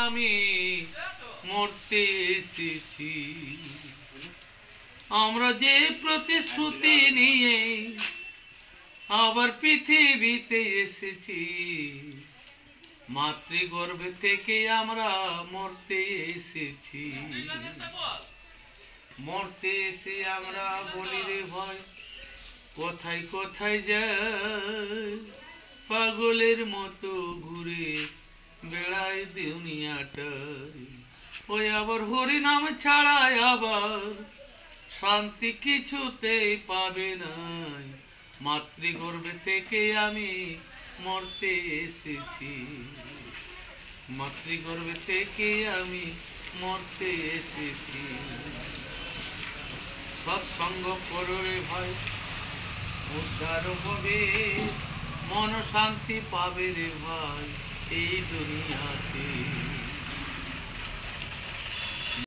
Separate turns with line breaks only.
আমি মরতে এসেছি। আমরা যে প্রতিশ্রুতি নিয়ে আবার পৃথিবীতে এসেছি, মাতৃগর্ভে থেকে আমরা মরতে এসেছি। মরতে এসে আমরা বলি রে ভয়, কোথায় কোথায় যাই, পাগলের মতো ঘুরে বেড়ায় দুনিয়াটাই। ওই আবার হরি নাম ছাড়ায় আবার শান্তি কিছুতেই পাবে নাই। মাতৃগর্ভে থেকে আমি মরতে এসেছি, মাতৃগর্ভে থেকে আমি মরতে এসেছি। সৎসঙ্গ করো রে ভাই, উদ্ধার হবে, মন শান্তি পাবে রে ভাই এই দুনিয়াতে।